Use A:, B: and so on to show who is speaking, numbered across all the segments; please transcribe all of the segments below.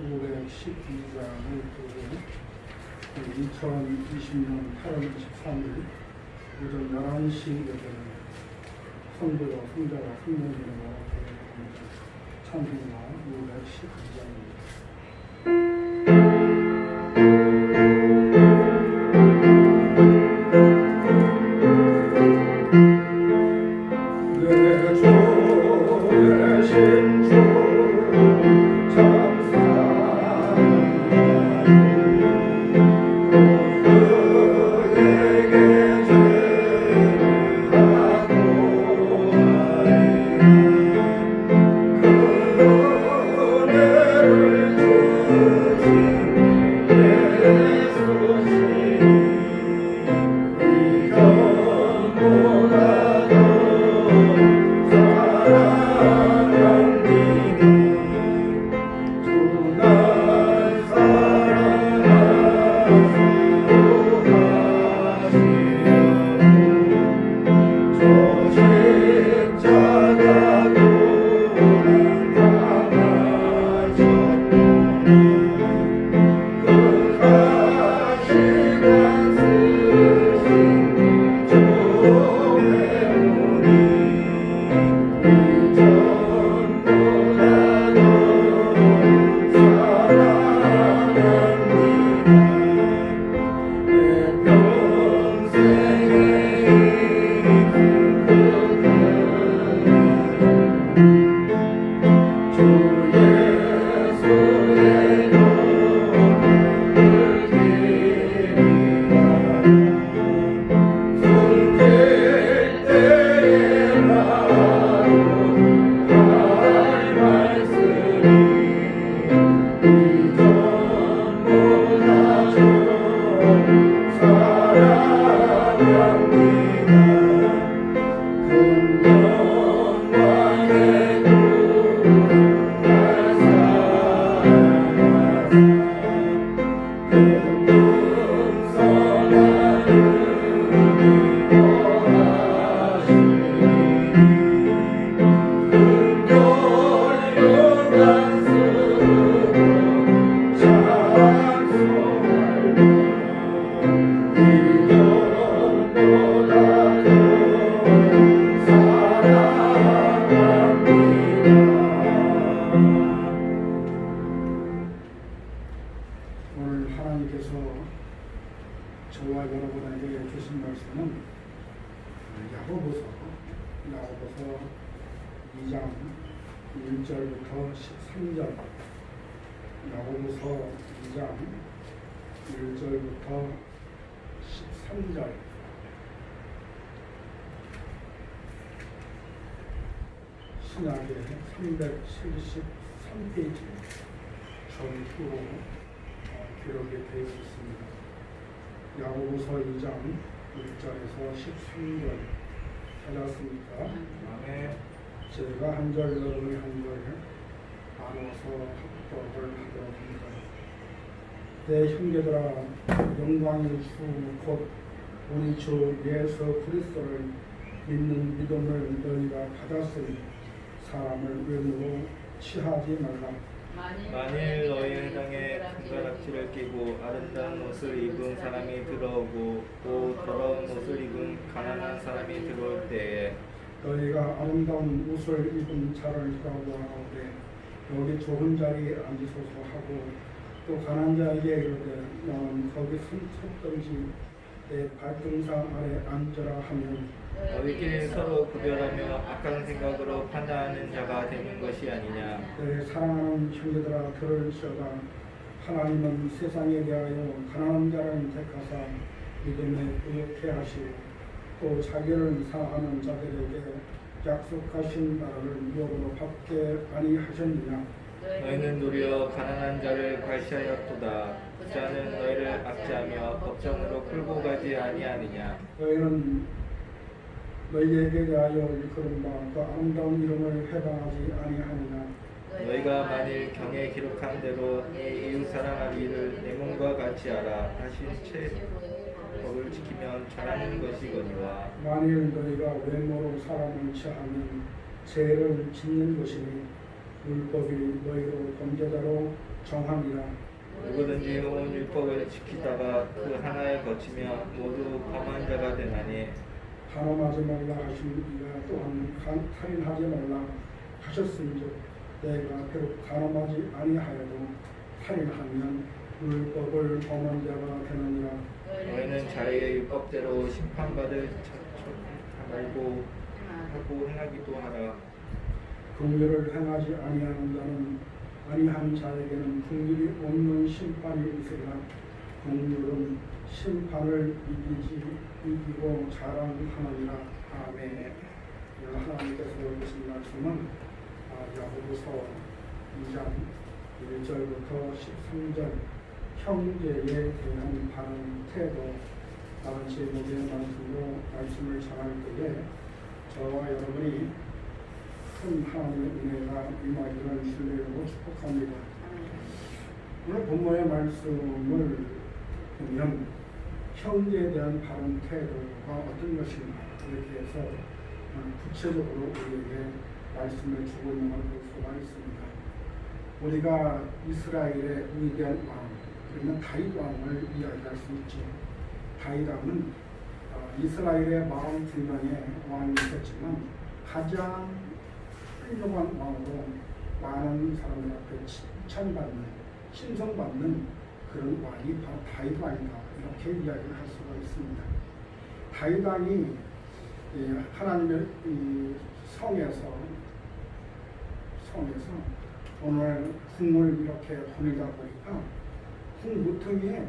A: 512장을 보고 2020년 8월 23일 오전 11시에 성도와 성자가 성모님으로 교회합니다. 찬송가 512장입니다. 오늘 하나님께서 저와 여러분에게 주신 말씀은 야고보서 2장 1절부터 13절, 야고보서 2장 1절부터 13절, 신약의 373페이지 전후로 기록이 되어 있습니다. 야고보서 2장 1절에서 13절 찾았습니까?
B: 아멘.
A: 제가 한 절, 여러분이 한 절 나눠서 합독을 하도록 합니다. 내 형제들아, 영광의 주 곧 우리 주 예수 그리스도를 믿는 믿음을 너희가 받았으니 사람을 외모로 취하지 말라.
B: 만일 너희 땅에 손가락질을 끼고 아름다운 옷을 입은 사람이 들어오고 또 더러운 옷을 입은 가난한 사람이 들어올 때에
A: 너희가 아름다운 옷을 입은 자를 희라고 하는데 여기 좋은 자리에 앉으소서 하고 또 가난한 자에게 이르되 너는 거기 섰든지 내 발등상 아래 앉으라 하면
B: 너희끼리 서로 구별하며 악한 생각으로 판단하는 자가 되는 것이 아니냐.
A: 내 사랑하는 형제들아 들을지어다. 하나님은 세상에 대하여 가난한 자를 택하사 믿음에 부욕해 하시고 또 자기를 사하는 자들에게 약속하신 나라를 유업으로 받게 아니하셨느냐.
B: 너희는 도리어 가난한 자를 과시하였도다. 부자는 너희를 압제하며 법정으로 끌고 가지 아니하느냐.
A: 너희는 너희에게 대하여 일컬은 바 그 아름다운 이름을 해방하지 아니하느냐.
B: 너희가 만일 경에 기록한 대로 내 이웃 사랑할 일을 내 몸과 같이 하라 하신 법을 지키면 잘하는 것이거니와.
A: 만일 너희가 외모로 사람을 취하면 죄를 짓는 것이니 율법이 너희로 범죄자로 정함이라.
B: 누구든지 온 율법을 지키다가 그 하나에 거치며 모두 범한 자가 되나니
A: 간음하지 말라 하신 이가 또한 살인하지 말라 하셨은즉 내가 비록 간음하지 아니하여도 살인하면 율법을 범한 자가 되느니라.
B: 너희는 자기의 율법대로 심판받을 말고 하고 행하기도 하라.
A: 긍휼을 행하지 아니하는 자에게는 긍휼이 없는 심판이 있으리라. 긍휼은 심판을 이기고 자랑하느니라. 아멘. 하나님께서 보여주신 말씀은 야고보서 2장 1절부터 13절 형제에 대한 바른 태도 라는 제목의 말씀을 전할 때에 저와 여러분이 큰 하나님의 은혜가 임하기를 주님으로 축복합니다. 오늘 본문의 말씀을 보면 형제에 대한 바른 태도가 어떤 것인가 이렇게 해서 구체적으로 우리에게 말씀을 주고 있는 걸 볼 수가 있습니다. 우리가 이스라엘의 위대한 왕, 그러면 다윗 왕을 이야기할 수 있죠. 다윗 왕은 이스라엘의 42명의 왕이 있었지만 가장 훌륭한 왕으로 많은 사람들 앞에 칭찬받는, 신성받는 그런 왕이 바로 다윗 왕이다. 이렇게 이야기를 할 수가 있습니다. 다윗 왕이 하나님의 성에서 오늘 궁을 이렇게 보내다 보니까 궁 모퉁이에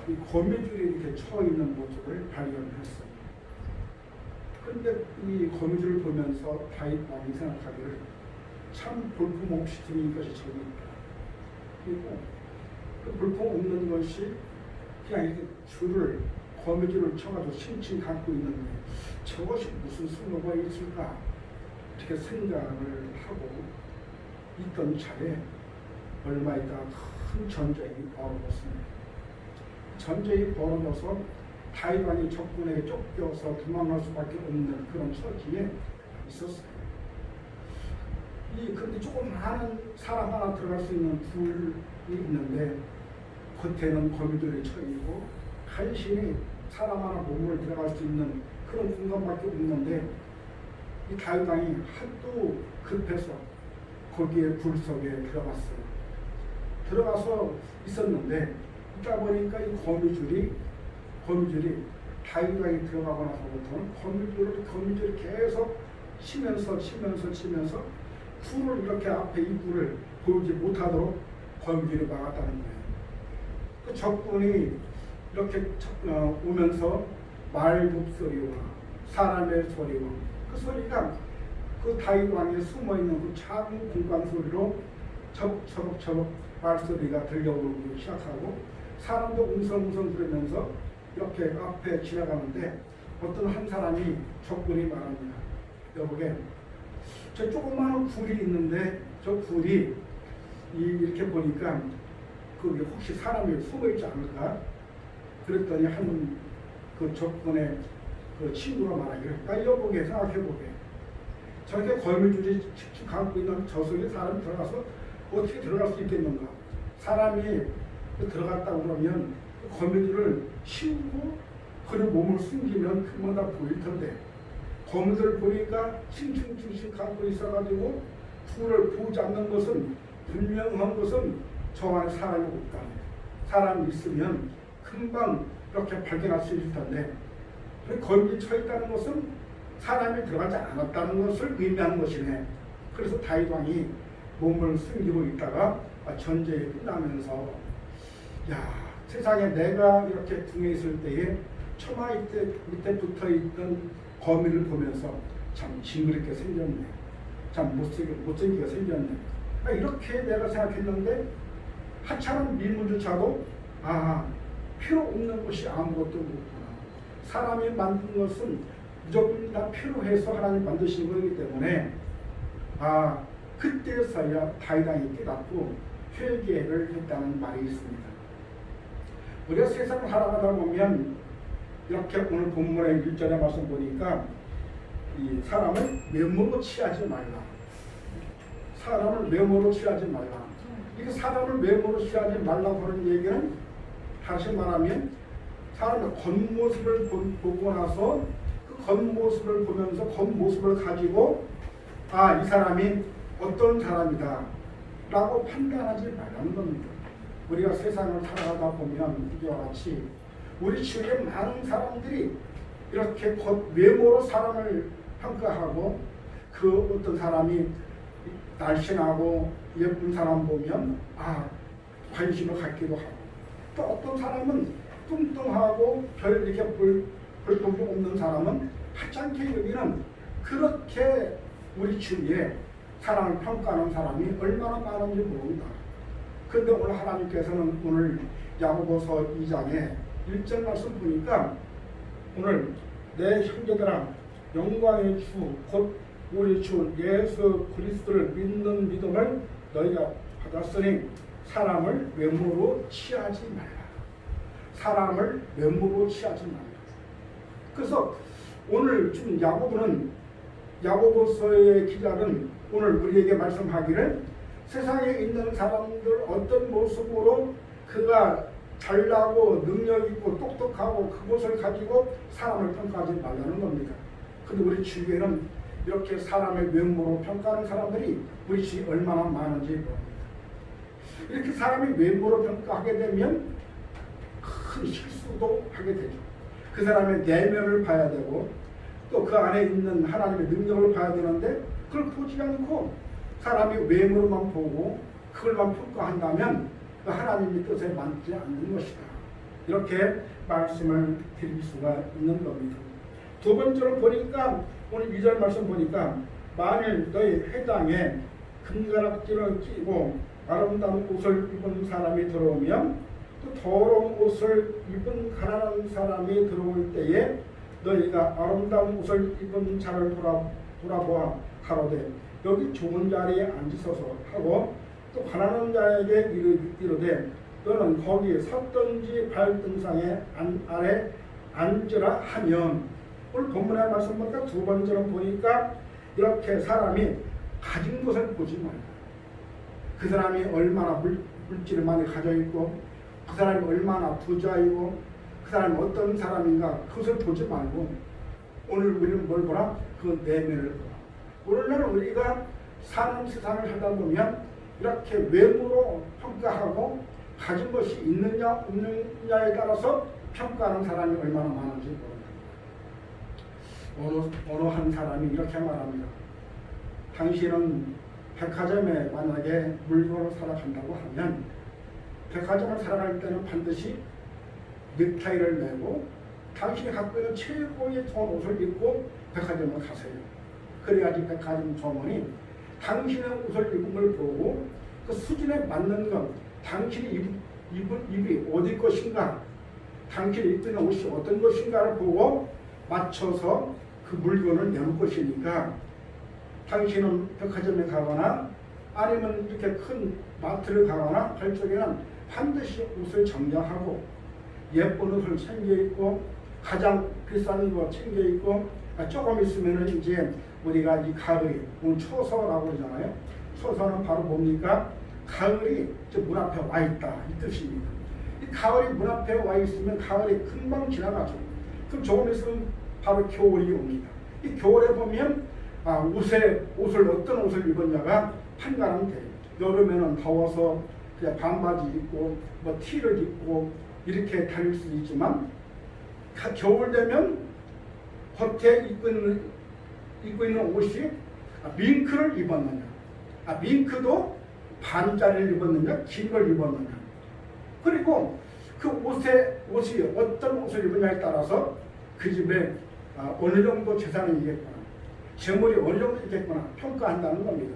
A: 이 거미줄이 이렇게 쳐 있는 모습을 발견했어요. 그런데 이 거미줄을 보면서 다윗 왕이 생각하기를 참 볼품없이 드린 것이 저기 있다. 그리고 그 볼품없는 것이 그냥 이렇게 거미줄을 쳐가지고 칭칭 감고 있는데 저것이 무슨 쓸모가 있을까? 이렇게 생각을 하고 있던 차에 얼마 있다가 큰 전쟁이 벌어졌습니다. 전쟁이 벌어져서 다윗 왕이 적군에게 쫓겨서 도망갈 수밖에 없는 그런 처지에 있었어요. 그런데 조금 많은 사람 하나 들어갈 수 있는 불이 있는데 겉에는 거미줄이 쳐 있고 간신히 사람 하나 몸을 들어갈 수 있는 그런 공간밖에 없는데 이 다윗 왕이 하도 급해서 거기에 불 속에 들어갔어요. 들어가서 있었는데 있다 보니까 이 거미줄이 다윗 왕이 들어가고 나서부터는 거미줄이 계속 치면서 불을 이렇게 앞에 이 불을 보이지 못하도록 거미줄이 막았다는 거예요. 그 적군이 이렇게 오면서 말굽소리와 사람의 소리와 그 소리가 그 다윗 왕이 숨어 있는 그 작은 공간 소리로 처벅처벅 말소리가 들려오기 시작하고 사람도 웅성웅성 그러면서 이렇게 앞에 지나가는데 어떤 한 사람이 적군이 말합니다. 여보게 저 조그마한 굴이 있는데 저 굴이 이렇게 보니까 그게 혹시 사람이 숨어 있지 않을까? 그랬더니 한 그 적군의 그 친구가 말하기를 여보게 생각해보게 저렇게 거미줄이 칙칙 감고 있는 저 속에 사람이 들어가서 어떻게 들어갈 수 있겠는가? 사람이 들어갔다고 그러면 거미줄을 씌우고 그런 몸을 숨기면 금방 다 보일 텐데 거미줄 보니까 칭칭칭칭 감고 있어가지고 불을 보지 않는 것은 분명한 것은 저 안에 사람이 없다. 사람이 있으면 금방 이렇게 발견할 수 있을 텐데 거미줄이 쳐 있다는 것은 사람이 들어가지 않았다는 것을 의미하는 것이네. 그래서 다윗 왕이 몸을 숨기고 있다가 전쟁이 끝나면서 세상에 내가 이렇게 궁에 있을 때에 처마 밑에 붙어있던 거미를 보면서 참 징그럽게 생겼네. 참 못생기게 생겼네. 이렇게 내가 생각했는데 하찮은 밀물조차도 필요 없는 것이 아무것도 없구나. 사람이 만든 것은 무조건 다 필요해서 하나님 만드신 거기 때문에 그때서야 다윗 왕이 깨닫고 회개를 했다는 말이 있습니다. 우리가 세상을 살아가다 보면 이렇게 오늘 본문의 1절에 말씀 보니까 이 사람을 외모로 취하지 말라. 사람을 외모로 취하지 말라. 이게 사람을 외모로 취하지 말라고 하는 얘기는 다시 말하면 사람의 겉모습을 보고 나서 그 겉모습을 보면서 겉모습을 가지고 이 사람이 어떤 사람이다 라고 판단하지 말라는 겁니다. 우리가 세상을 살아가다 보면 이와 같이 우리 주위에 많은 사람들이 이렇게 외모로 사람을 평가하고 그 어떤 사람이 날씬하고 예쁜 사람 보면 관심을 갖기도 하고 또 어떤 사람은 뚱뚱하고 별 이렇게 볼품도 없는 사람은 하찮게 여기는 그렇게 우리 주위에 사람을 평가하는 사람이 얼마나 많은지 모릅니다. 그런데 오늘 하나님께서는 오늘 야고보서 2장에 1절 말씀 보니까 오늘 내 형제들아 영광의 주 곧 우리 주 예수 그리스도를 믿는 믿음을 너희가 받았으니 사람을 외모로 취하지 말라. 사람을 외모로 취하지 말라. 그래서 오늘 지금 야고보서의 기자는 오늘 우리에게 말씀하기를 세상에 있는 사람들 어떤 모습으로 그가 잘나고 능력있고 똑똑하고 그것을 가지고 사람을 평가하지 말라는 겁니다. 근데 우리 주위에는 이렇게 사람의 외모로 평가하는 사람들이 우리 주위에 얼마나 많은지 모릅니다. 이렇게 사람이 외모로 평가하게 되면 큰 실수도 하게 되죠. 그 사람의 내면을 봐야 되고 또 그 안에 있는 하나님의 능력을 봐야 되는데 그걸 보지 않고 사람이 외모로만 보고 그걸만 평가한다면 그 하나님의 뜻에 맞지 않는 것이다. 이렇게 말씀을 드릴 수가 있는 겁니다. 두 번째로 보니까 오늘 2절 말씀 보니까 만일 너희 회당에 금가락지를 끼고 아름다운 옷을 입은 사람이 들어오면 또 더러운 옷을 입은 가난한 사람이 들어올 때에 너희가 아름다운 옷을 입은 자를 돌아보아 가로되 여기 좋은 자리에 앉으소서 하고 또 가난한 자에게 이르되 너는 거기 섰던지 발등상에 아래 앉으라 하면 오늘 본문의 말씀 보니까 두 번째로 보니까 이렇게 사람이 가진 것을 보지 말라. 그 사람이 얼마나 물질을 많이 가져 있고 그 사람이 얼마나 부자이고 그 사람이 어떤 사람인가 그것을 보지 말고 오늘 우리는 뭘 보라? 그 내면을 보라. 오늘날 우리가 사는 세상을 하다 보면 이렇게 외모로 평가하고 가진 것이 있느냐 없느냐에 따라서 평가하는 사람이 얼마나 많은지 모릅니다. 어느 한 사람이 이렇게 말합니다. 당신은 백화점에 만약에 물건을 사러 간다고 하면 백화점을 사러 갈 때는 반드시 넥타이를 메고 당신이 갖고 있는 최고의 좋은 옷을 입고 백화점을 가세요. 그래야지 백화점 점원이 당신의 옷을 입은 걸 보고 그 수준에 맞는 것, 당신이 입은 입이 어디 것인가, 당신이 입는 옷이 어떤 것인가를 보고 맞춰서 그 물건을 내놓을 것이니까 당신은 백화점에 가거나 아니면 이렇게 큰 마트를 가거나 할 적에는 반드시 옷을 정장하고 예쁜 옷을 챙겨 입고 가장 비싼 거 챙겨 입고 조금 있으면은 이제 우리가 이 가을이 오늘 초서라고 그러잖아요. 초서는 바로 뭡니까? 가을이 문 앞에 와 있다 이 뜻입니다. 이 가을이 문 앞에 와 있으면 가을이 금방 지나가죠. 그럼 조금 있으면 바로 겨울이 옵니다. 이 겨울에 보면 옷을 어떤 옷을 입었냐가 판가름 돼요. 여름에는 더워서 그냥 반바지 입고 뭐 티를 입고 이렇게 다닐 수 있지만 겨울 되면 겉에 입고 있는 옷이 밍크를 입었느냐, 밍크도 반짜리를 입었느냐, 긴 걸 입었느냐, 그리고 그 옷이 어떤 옷을 입느냐에 따라서 그 집에 어느 정도 재산이 있겠구나, 재물이 어느 정도 있겠구나 평가한다는 겁니다.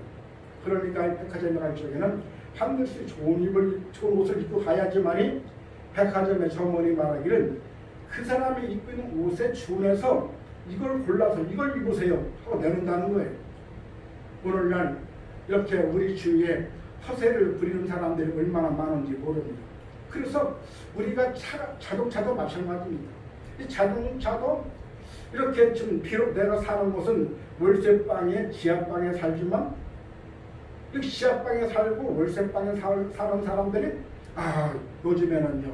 A: 그러니까 백화점에 갈 적에는 반드시 좋은 옷을 입고 가야지만이 백화점의 점원이 말하기를 그 사람이 입고 있는 옷에 준해서 이걸 골라서 이걸 입으세요 하고 내놓는다는 거예요. 오늘날 이렇게 우리 주위에 허세를 부리는 사람들이 얼마나 많은지 모릅니다. 그래서 우리가 자동차도 마찬가지입니다. 이 자동차도 이렇게 지금 비록 내가 사는 곳은 월세방에 지하방에 살지만 이 지하방에 살고 월세방에 사는 사람들이 요즘에는요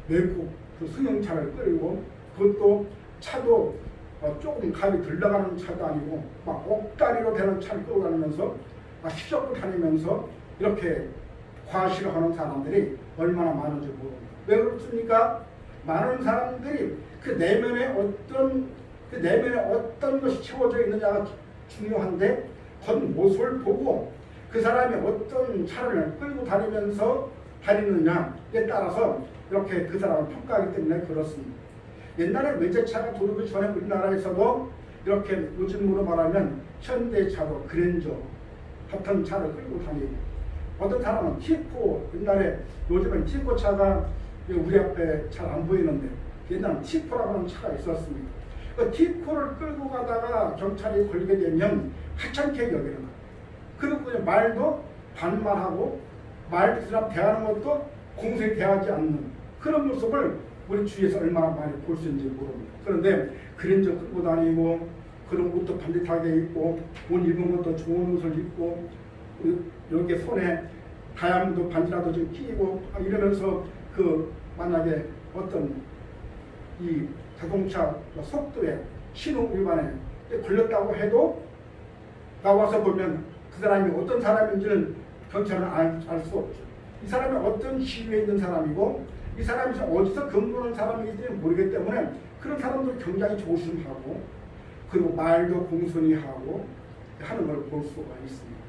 A: 외국 그 승용차를 끌고 그것도 차도 조금 값이 덜 나가는 차도 아니고 막 억다리로 되는 차를 끌고 다니면서 시적으로 다니면서 이렇게 과시를 하는 사람들이 얼마나 많은지 모릅니다. 왜 그렇습니까? 많은 사람들이 그 내면에 어떤 것이 채워져 있느냐가 중요한데 겉모습을 보고 그 사람이 어떤 차를 끌고 다니느냐에 따라서 이렇게 그 사람을 평가하기 때문에 그렇습니다. 옛날에 외제차가 들어오기 전에 우리나라에서도 이렇게 요즘으로 말하면 현대차도 그랜저 같은 차를 끌고 다니고 어떤 사람은 티코 옛날에 요즘은 티코 차가 우리 앞에 잘 안 보이는데 옛날에 티코라고 하는 차가 있었습니다. 그 티코를 끌고 가다가 경찰이 걸리게 되면 하찮게 여기는 거예요. 그리고 그냥 말도 반말하고 말 사람 대하는 것도 공손히 대하지 않는 그런 모습을 우리 주위에서 얼마나 많이 볼 수 있는지 모릅니다. 그런데 그랜저 끌고 다니고 그런 옷도 반듯하게 입고 옷 입은 것도 좋은 옷을 입고 여기 손에 다이아몬드 반지라도 좀 끼고 이러면서 그 만약에 어떤 이 자동차 속도에 신호 위반에 걸렸다고 해도 나와서 보면 그 사람이 어떤 사람인지를 경찰은 알 수 없죠. 이 사람이 어떤 시위에 있는 사람이고 이 사람이 어디서 근무하는 사람이기 모르기 때문에 그런 사람들 굉장히 조심하고 그리고 말도 공손히 하고 하는 걸 볼 수가 있습니다.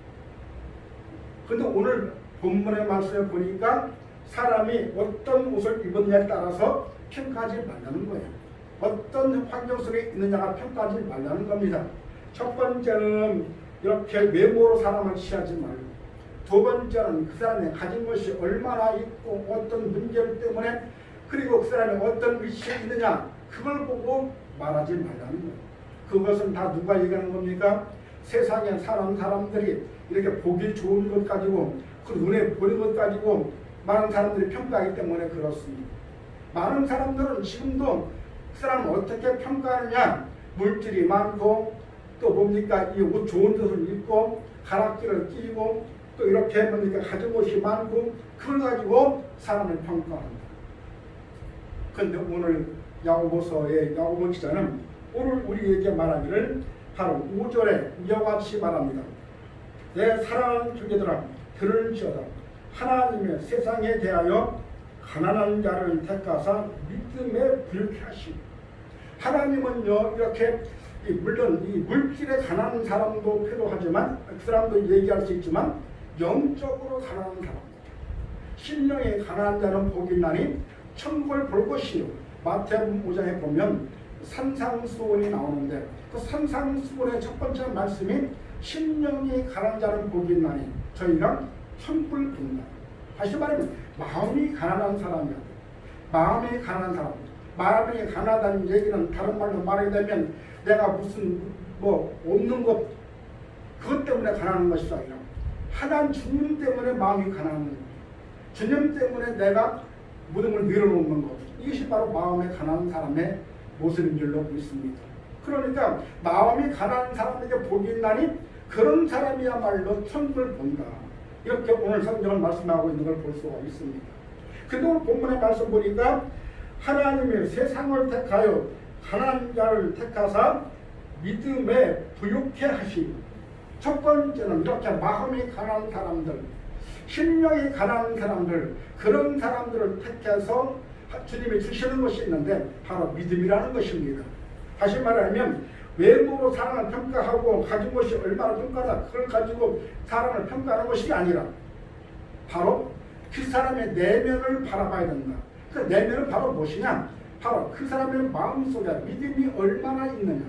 A: 그런데 오늘 본문의 말씀에 보니까 사람이 어떤 옷을 입었냐에 따라서 평가하지 말라는 거예요. 어떤 환경 속에 있느냐가 평가하지 말라는 겁니다. 첫 번째는 이렇게 외모로 사람을 취하지 말고 두 번째는 그 사람이 가진 것이 얼마나 있고 어떤 문제 때문에 그리고 그 사람이 어떤 위치에 있느냐 그걸 보고 말하지 말라는 거예요. 그것은 다 누가 얘기하는 겁니까? 세상에 사는 사람들이 이렇게 보기 좋은 것 가지고 그 눈에 보이는 것 가지고 많은 사람들이 평가하기 때문에 그렇습니다. 많은 사람들은 지금도 그 사람을 어떻게 평가하느냐 물질이 많고 또 뭡니까 이 옷 좋은 옷을 입고 가락지를 끼고 또 이렇게 뭡니까 가진 것이 많고 그걸 가지고 사람을 평가합니다. 그런데 오늘 야고보서의 야고보 기자는 오늘 우리에게 말하기를 바로 5절에 이와 같이 말합니다. 내 사랑하는 형제들아 들을지어다 하나님의 세상에 대하여 가난한 자를 택하사 믿음에 부유케 하시고 하나님은요 이렇게 물론 이 물질에 가난한 사람도 필요하지만 그 사람도 얘기할 수 있지만 영적으로 가난한 사람 심령에 가난한 자는 복이 있나니 천국을 볼 것이요 마태복음 5장에 보면 산상수훈이 나오는데 그 산상수훈의 첫 번째 말씀이 심령이 가난한 자는 복이 있나니 저희가 천국을 본다. 다시 말하면 마음이 가난한 사람이야. 마음이 가난한 사람. 마음이 가난하다는 얘기는 다른 말로 말하게 되면 내가 무슨 없는 것 그것 때문에 가난한 것이 아니라 하나님 주님 때문에 마음이 가난한 것. 주님 때문에 내가 무덤을 밀어놓는 것. 이것이 바로 마음이 가난한 사람의 모습인 줄로 믿습니다. 그러니까 마음이 가난한 사람에게 복이 있나니 그런 사람이야말로 천국을 본다. 이렇게 오늘 성경을 말씀하고 있는 걸 볼 수가 있습니다. 근데 오늘 본문의 말씀 보니까 하나님이 세상을 택하여 가난한 자를 택하사 믿음에 부유케 하시고 첫 번째는 이렇게 마음이 가난한 사람들 심령이 가난한 사람들 그런 사람들을 택해서 주님이 주시는 것이 있는데 바로 믿음이라는 것입니다. 다시 말하면 외모로 사람을 평가하고 가진 것이 얼마나 평가하다 그걸 가지고 사람을 평가하는 것이 아니라 바로 그 사람의 내면을 바라봐야 된다. 그 내면은 바로 무엇이냐? 바로 그 사람의 마음속에 믿음이 얼마나 있느냐.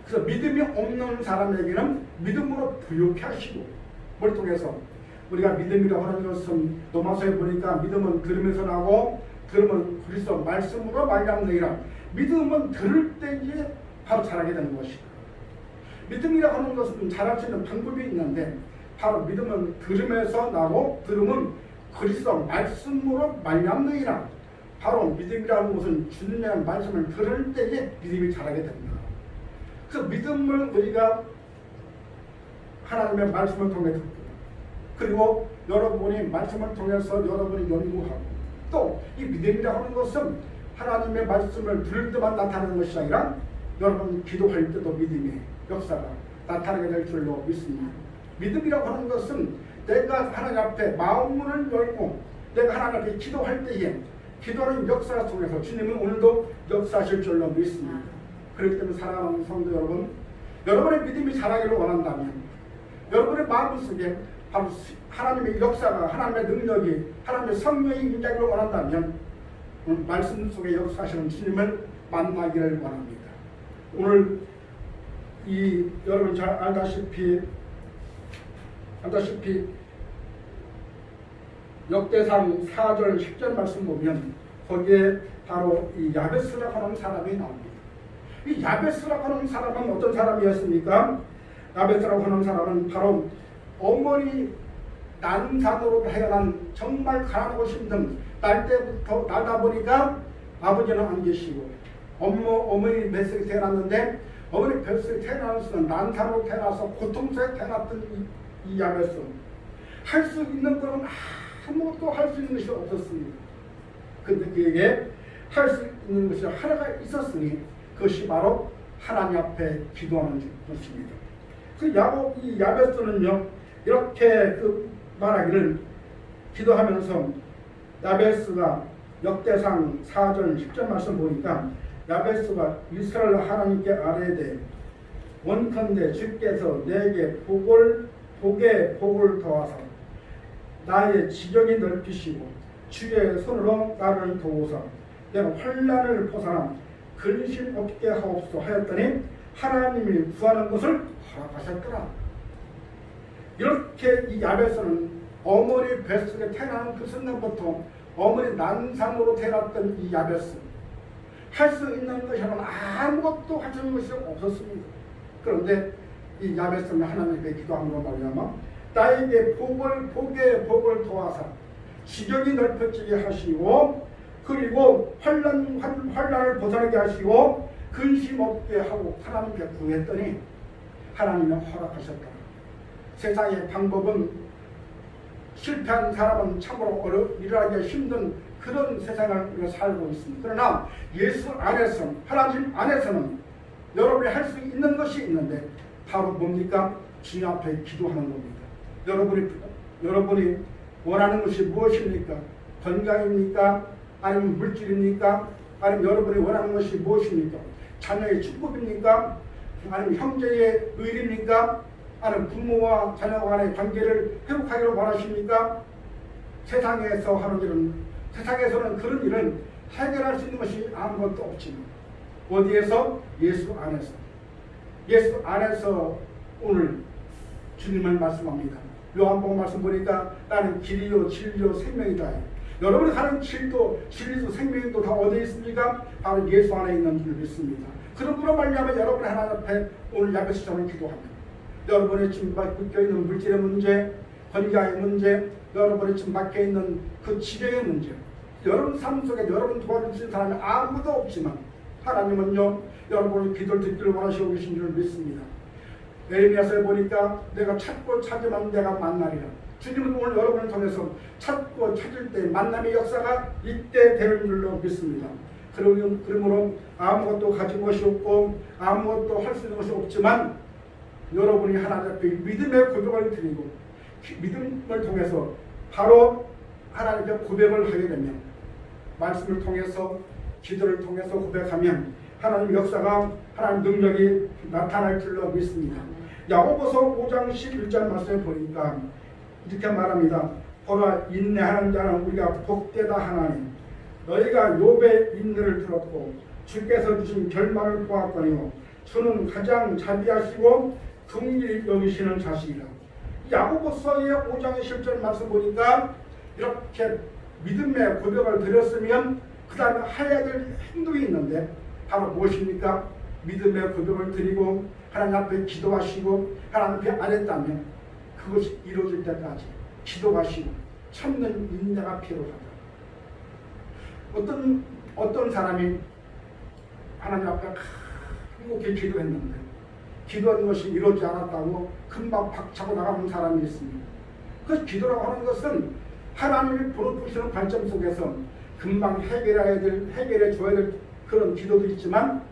A: 그래서 믿음이 없는 사람에게는 믿음으로 부유케 하시고 머릿속에서 우리가 믿음이라고 하는 것은 로마서에 보니까 믿음은 들으면서 나고 들으면 그리스도 말씀으로 말미암느니라. 믿음은 들을 때에 바로 자라게 되는 것이다. 믿음이라고 하는 것은 자랄 수 있는 방법이 있는데 바로 믿음은 들으면서 나고 들으면 그리스도 말씀으로 말미암느니라. 바로 믿음이라는 것은 주님의 말씀을 들을 때에 믿음이 자라게 됩니다. 그래서 믿음을 우리가 하나님의 말씀을 통해 듣고, 그리고 여러분이 말씀을 통해서 여러분이 연구하고, 또 이 믿음이라고 하는 것은 하나님의 말씀을 들을 때만 나타나는 것이 아니라 여러분 기도할 때도 믿음의 역사가 나타나게 될 줄로 믿습니다. 믿음이라고 하는 것은 내가 하나님 앞에 마음문을 열고 내가 하나님 앞에 기도할 때에 기도하는 역사를 통해서 주님은 오늘도 역사하실 줄로 믿습니다. 그렇기 때문에 사랑하는 성도 여러분, 여러분의 믿음이 자라기를 원한다면 여러분의 마음속에 바로 하나님의 역사가, 하나님의 능력이, 하나님의 성령이 임하기를 원한다면 말씀 속에 역사하시는 주님을 만나기를 원합니다. 오늘 이 여러분 잘 알다시피 역대상 4절 10절 말씀 보면 거기에 바로 이 야베스라고 하는 사람이 나옵니다. 이 야베스라고 하는 사람은 어떤 사람이었습니까? 야베스라고 하는 사람은 바로 어머니 난산으로 태어난 정말 가난하고 힘든 날 때부터 나다 보니까 아버지는 안 계시고 어머니 뱃속에 태어났는데 어머니 뱃속에 태어나서는 난산으로 태어나서 고통스럽게 태어났던 이 야베스, 할 수 있는 것은 아무것도 할 수 있는 것이 없었습니다. 근데 그에게 할 수 있는 것이 하나가 있었으니 그것이 바로 하나님 앞에 기도하는 것입니다. 이 야베스는요 이렇게 말하기를 기도하면서 야베스가 역대상 4절 10절 말씀 보니까 야베스가 이스라엘 하나님께 아뢰되 원컨대 주께서 내게 복에 복을 더하사 나의 지경이 넓히시고 주의 손으로 나를 도우사 내가 환난을 벗어나 근심 없게 하옵소서 하였더니 하나님이 구하는 것을 허락하셨더라. 이렇게 이 야베스는 어머니 뱃속에 태어나는 그 순간부터 어머니 난산으로 태어났던 이 야베스, 할 수 있는 것이 아무것도 할 수 있는 것이 없었습니다. 그런데 이 야베스는 하나님께 기도한 것 말이야마 나에게 복에 복을 더하사 지경이 넓혀지게 하시고 그리고 환난을 벗어나게 하시고 근심 없게 하고 하나님께 구했더니 하나님이 허락하셨다. 세상의 방법은 실패한 사람은 참으로 일하기가 힘든 그런 세상을 우리가 살고 있습니다. 그러나 예수 안에서, 하나님 안에서는 여러분이 할 수 있는 것이 있는데 바로 뭡니까? 주님 앞에 기도하는 겁니다. 여러분이 원하는 것이 무엇입니까? 건강입니까? 아니면 물질입니까? 아니면 여러분이 원하는 것이 무엇입니까? 자녀의 축복입니까? 아니면 형제의 의리입니까? 아니면 부모와 자녀 간의 관계를 회복하기를 원하십니까? 세상에서는 그런 일은 해결할 수 있는 것이 아무것도 없지만 어디에서? 예수 안에서. 예수 안에서 오늘 주님을 말씀합니다. 요한복음 말씀 보니까 나는 길이요 진리요 생명이다. 여러분이 가는 길도 진리도 생명도 다 어디에 있습니까? 바로 예수 안에 있는 줄 믿습니다. 그러므로 말미암아 여러분이 하나님 앞에 오늘 야베스처럼 기도합니다. 여러분이 지금 묶여있는 물질의 문제, 건강의 문제, 여러분이 지금 막혀있는 그 지경의 문제, 여러분 삶 속에 여러분 도와주신 사람이 아무도 없지만 하나님은요 여러분의 기도를 듣기를 원하시고 계신 줄 믿습니다. 에레미야서에 보니까 내가 찾고 찾으면 내가 만나리라. 주님은 오늘 여러분을 통해서 찾고 찾을 때 만남의 역사가 이때 되는 줄로 믿습니다. 그러므로 아무것도 가진 것이 없고 아무것도 할 수 있는 것이 없지만 여러분이 하나님 앞에 믿음의 고백을 드리고 믿음을 통해서 바로 하나님께 고백을 하게 되면 말씀을 통해서 기도를 통해서 고백하면 하나님 역사가 하나님 능력이 나타날 줄로 믿습니다. 야고보서 5장 11절 말씀을 보니까 이렇게 말합니다. 보라 인내하는 자는 우리가 복되다 하나니 너희가 욥의 인내를 들었고 주께서 주신 결말을 보았거니와 주는 가장 자비하시고 긍휼히 여기시는 자식이라. 야고보서의 5장의 10절 말씀 보니까 이렇게 믿음의 고백을 드렸으면 그 다음에 해야 될 행동이 있는데 바로 무엇입니까? 믿음의 고백을 드리고 하나님 앞에 기도하시고 하나님 앞에 아뢰다면 그것이 이루어질 때까지 기도하시고 참는 인내가 필요하다. 어떤 사람이 하나님 앞에 행복히 기도했는데 기도한 것이 이루어지지 않았다고 금방 박차고 나가는 사람이 있습니다. 그 기도라고 하는 것은 하나님이 부르시는 관점 속에서 금방 해결해 줘야 될 그런 기도도 있지만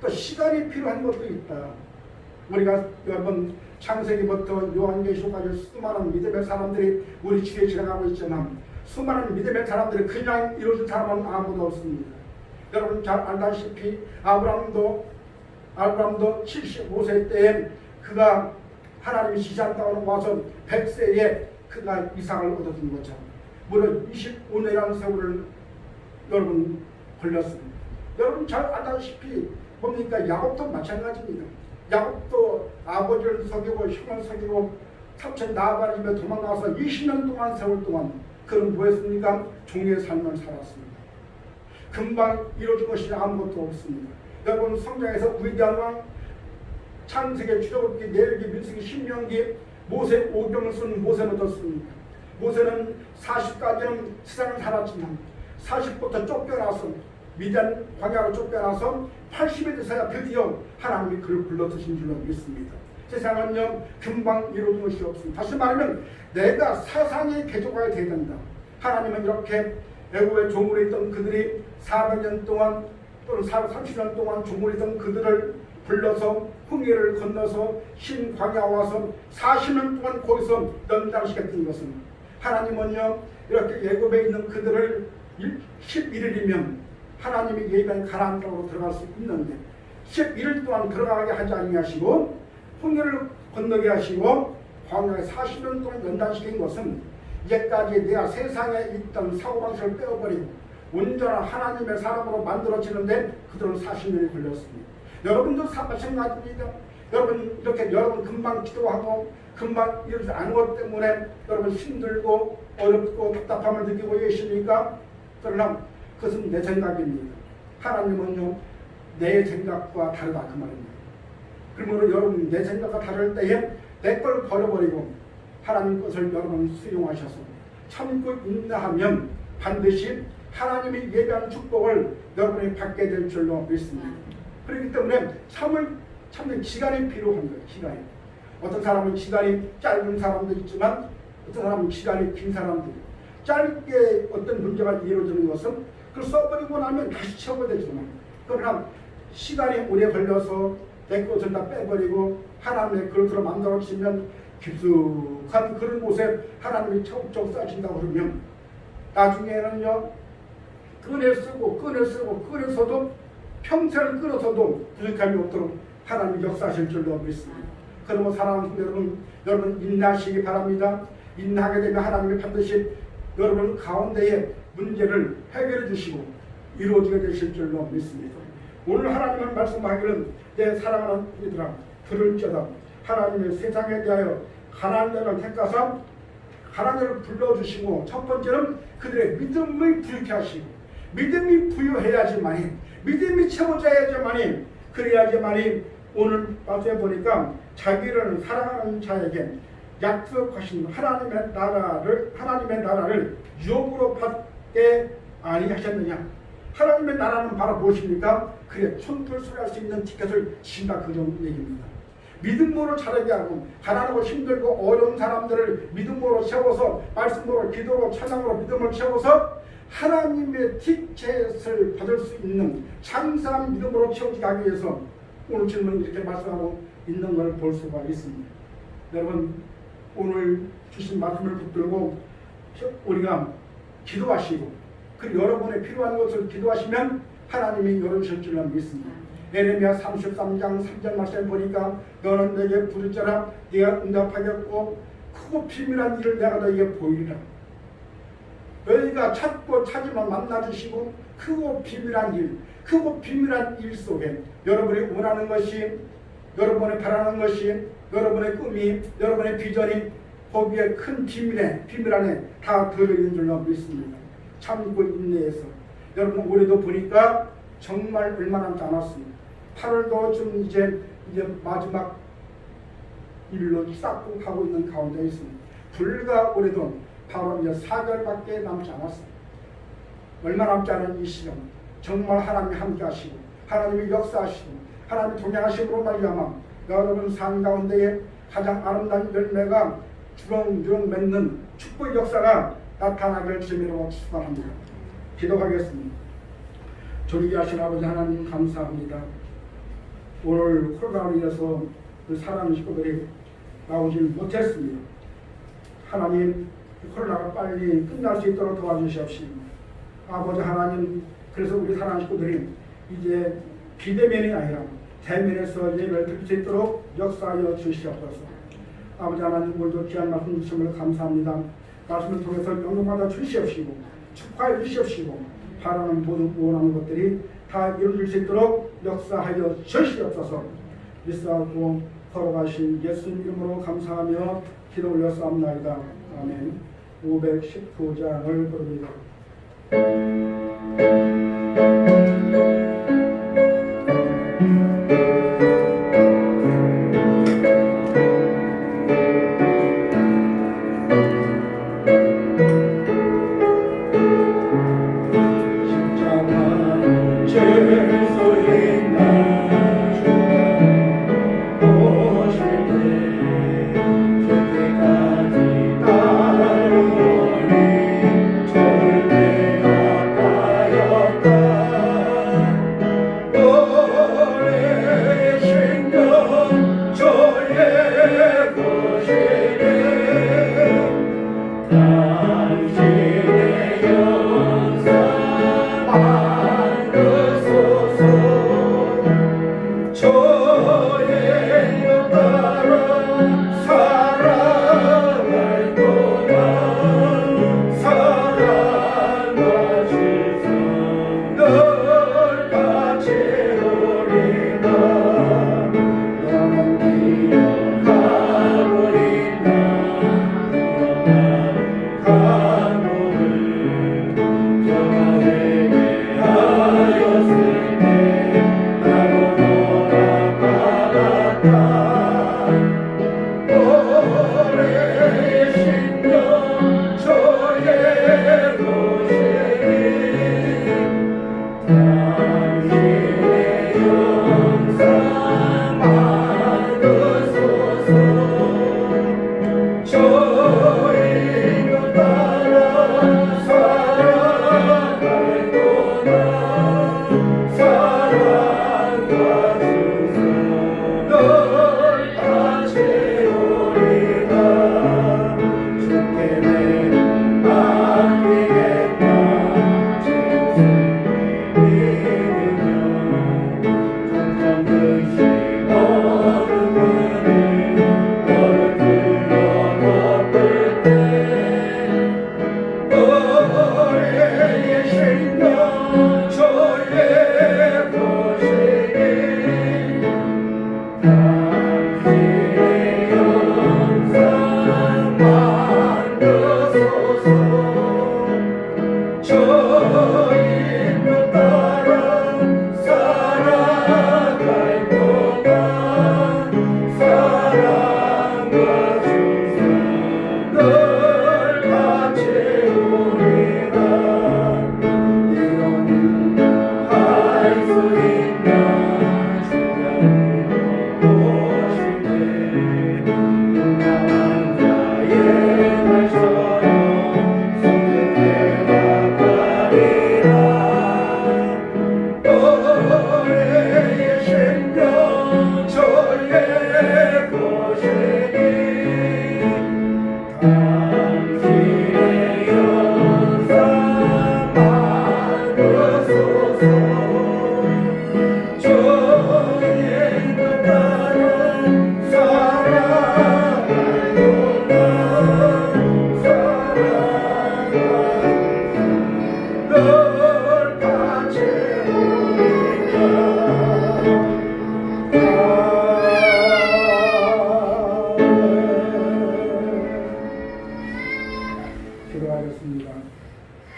A: 또 시간이 필요한 것도 있다. 우리가 여러분 창세기부터 요한계시록까지 수많은 믿음의 사람들이 우리 주위에 지나가고 있지만 수많은 믿음의 사람들이 그냥 이루어진 사람은 아무도 없습니다. 여러분 잘 알다시피 아브라함도 75세 때에 그가 하나님이 지시한 땅으로 와서 100세에 그가 이삭을 얻었던 것처럼 무려 25년이라는 세월을 여러분 걸렸습니다. 여러분 잘 알다시피 뭡니까? 야곱도 마찬가지입니다. 야곱도 아버지를 속이고 형을 속이고 삼촌 나아가리며 도망가서 20년 동안 세월 동안 그는 뭐했습니까? 종의 삶을 살았습니다. 금방 이루어진 것이 아무것도 없습니다. 여러분 성경에서 위대한 왕 창세기, 출애굽기, 레위기, 민수기, 신명기 모세 오병을 쓴 모세는 어떻습니까? 모세는 40까지는 세상을 살았지만 40부터 쫓겨나서 미디안 광야로 쫓겨나서 80에 돼서야 드디어 하나님이 그를 불러드신 줄로 믿습니다. 세상은요 금방 이루어진 것이 없습니다. 다시 말하면 내가 사상의 개조가 되어야 된다. 하나님은 이렇게 애굽의 종으로 있던 그들이 400년 동안 또는 30년 동안 종으로 있던 그들을 불러서 홍해를 건너서 흰 광야 와서 40년 동안 거기서 연장시켰던 것은 하나님은요 이렇게 애굽에 있는 그들을 11일이면 하나님이 예비한 가나안 땅으로 들어갈 수 있는데 11일 동안 들어가게 하지 아니하시고 홍해를 건너게 하시고 광야에 40년 동안 연단시킨 것은 이제까지 내가 세상에 있던 사고방식을 빼어버리고 온전한 하나님의 사람으로 만들어지는데 그들은 40년이 걸렸습니다. 여러분도 마찬가지입니다. 여러분 이렇게 여러분 금방 기도하고 금방 이러지 않은 것 때문에 여러분 힘들고 어렵고 답답함을 느끼고 계십니까? 그러나 그것은 내 생각입니다. 하나님은요 내 생각과 다르다 그 말입니다. 그러므로 여러분 내 생각과 다를 때에 내 걸 버려버리고 하나님 것을 여러분 수용하셔서 참고 인내하면 반드시 하나님이 예비한 축복을 여러분이 받게 될 줄로 믿습니다. 그렇기 때문에 참는 시간이 필요한 거예요. 시간이. 어떤 사람은 시간이 짧은 사람도 있지만 어떤 사람은 시간이 긴 사람도 있고 짧게 어떤 문제가 이루어지는 것은 그걸 써버리고 나면 다시 채워야 되지만 그러나 시간이 오래 걸려서 내 것을 다 빼버리고 하나님의 그릇으로 만들어지면 깊숙한 그런 곳에 하나님이 차곡차곡 쌓아진다고 그러면 나중에는요 끈을 쓰고 평생을 끊어서도 부족함이 없도록 하나님이 역사하실 줄로 믿습니다. 그러면 사랑하는 여러분 인내하시기 바랍니다. 인내하게 되면 하나님이 반드시 여러분 가운데에 문제를 해결해 주시고 이루어지게 되실 줄로 믿습니다. 오늘 하나님은 말씀하기를 내 사랑하는 이들아 들을지어다 하나님의 세상에 대하여 가난한 자를 택하사 가난한 자를 불러주시고 첫 번째는 그들의 믿음을 부유케 하시고 믿음이 부유해야지만이 믿음이 채워져야지만이 그래야지만이 오늘 말씀해 보니까 자기를 사랑하는 자에게 약속하신 하나님의 나라를 유업으로 받게 아니하셨느냐. 하나님의 나라는 바로 무엇입니까? 그래 촌풀소리할 수 있는 티켓을 주신다 그런 얘기입니다. 믿음으로 자라게 하고 가난하고 힘들고 어려운 사람들을 믿음으로 채워서 말씀으로 기도로 찬양으로 믿음을 채워서 하나님의 티켓을 받을 수 있는 장사한 믿음으로 채워지게 하기 위해서 오늘 질문 이렇게 말씀하고 있는 걸 볼 수가 있습니다. 여러분 오늘 주신 말씀을 붙들고 우리가 기도하시고 그리고 여러분의 필요한 것을 기도하시면 하나님이 열어주실 줄로 믿습니다. 예레미야 33장 3절 말씀을 보니까 너는 내게 부르짖어라 네가 응답하겠고 크고 비밀한 일을 내가 너에게 보이리라. 너희가 찾고 찾으면 만나주시고 크고 비밀한 일 속에 여러분이 원하는 것이 여러분이 바라는 것이 여러분의 꿈이 여러분의 비전이 거기에 큰 비밀 안에 다 들어있는 줄로 믿습니다. 참고 인내해서 여러분 올해도 보니까 정말 얼마 남지 않았습니다. 8월도 좀 이제 마지막 일로 쌓고 가고 있는 가운데 있습니다. 불과 올해도 바로 이제 4개월밖에 남지 않았습니다. 얼마 남지 않은 이 시간 정말 하나님이 함께 하시고 하나님이 역사하시고 하나님이 동행하심으로 말미암아 여러분 삶 가운데에 가장 아름다운 열매가 주렁주렁 맺는 축복의 역사가 나타나길 주님으로 축원합니다. 기도하겠습니다. 존귀하신 아버지 하나님 감사합니다. 오늘 코로나로 인해서 그 사랑 식구들이 나오지 못했습니다. 하나님 코로나가 빨리 끝날 수 있도록 도와주시옵시고 아버지 하나님 그래서 우리 사랑 식구들이 이제 비대면이 아니라 대면에서 예배를 드릴 수 있도록 역사하여 주시옵소서. 아버지 하나님 오늘도 귀한 말씀 주심을 감사합니다. 말씀을 통해서 영광받아 주시옵시고 축하해 주시옵시고 바라는 모든 원하는 것들이 다 이루어질 수 있도록 역사하여 주시옵소서. 믿사옵고 걸어가신 예수님 이름으로 감사하며 기도 올렸사옵나이다. 아멘. 519장을 부릅니다.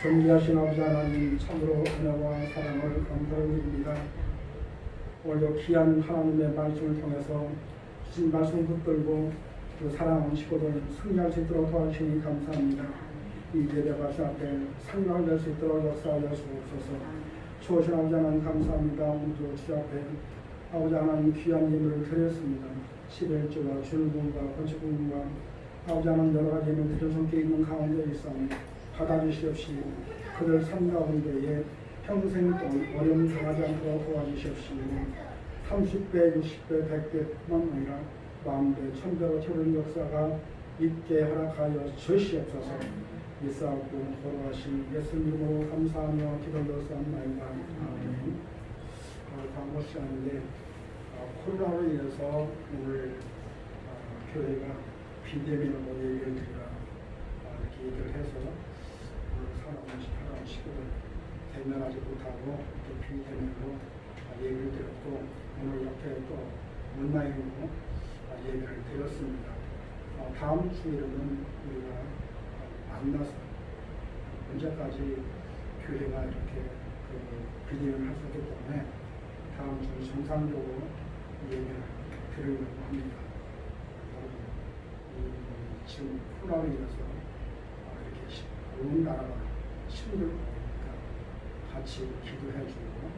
A: 존귀하신 아버지 하나님 참으로 은혜와 사랑을 감사드립니다. 오늘도 귀한 하나님의 말씀을 통해서 주신 말씀 붙들고 그 사랑하는 식구들 승리할 수 있도록 도와주시니 감사합니다. 이 예배 발사 앞에 상명될 수 있도록 역사하여 주옵소서. 추우신 아버지 하나님 감사합니다. 오늘도 주 앞에 아버지 하나님 귀한 예물을 드렸습니다. 11조와 줄금과 건축금과 아버지 하나님 여러 가지 예물 드려 손께 있는 가운데 있사오니 받아주시옵시고 그들 삶 가운데에 평생 동안 어려움 당하지 않도록 도와주시옵시고 30배, 60배, 100배뿐만 아니라 만배, 1000배로 채우는 역사가 있게 허락하여 주시옵소서. 이사옵고 걸어가신 예수님으로 감사하며 기도드렸사옵나이다. 아멘. 다음 시간인데 코로나로 인해서 오늘 교회가 비대면으로 예배를 드리라 이렇게 얘기를 해서 오늘 사람 식구들 대면하지 못하고 이렇게 비대면으로 예배를 드렸고 오늘 이렇게 또 온라인으로 예배를 드렸습니다. 다음 주에는 우리가 만나서 언제까지 교회가 이렇게 비대면을 할 수 있기 때문에 다음 주 정상적으로 예배를 드리려고 합니다. 지금 코로나로 인해서 이렇게 온 나라가 힘들고 그러니까 같이 기도해주고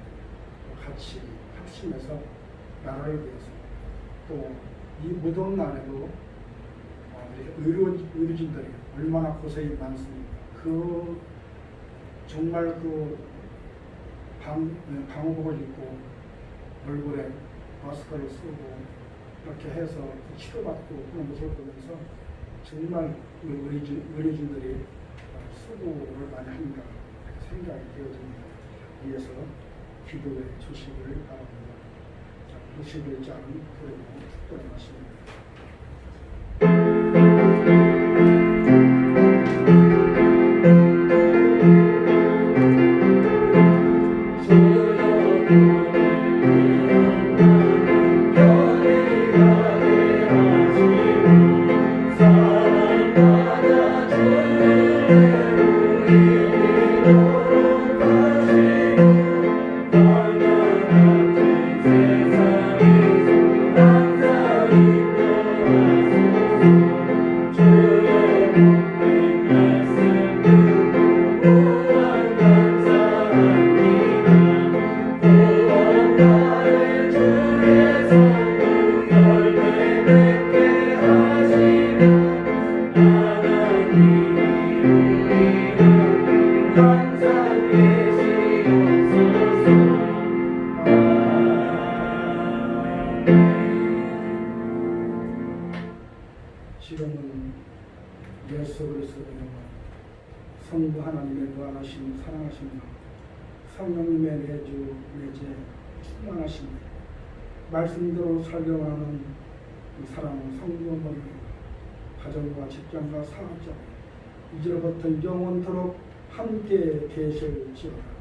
A: 같이 합심해서 나라를 위해서 또 이 무더운 날에도 의료진들이 얼마나 고생이 많습니까? 정말 방호복을 입고 얼굴에 마스크를 쓰고 이렇게 해서 치료받고 그런 모습을 보면서 정말 의료진들이 수고를 많이 합니다. 생각이 되어집니다. 위해서 기도해 주시기를 바랍니다. 61장은 그리고 특별한 말씀입니다. 지금은 예수 그리스도의 성부 하나님의 무한하신 사랑하신 성령님의 내주 내재 충만하신 말씀대로 살려가는 사랑은 성도는 가정과 직장과 사업자 이제로부터 영원토록 함께 계실지어다.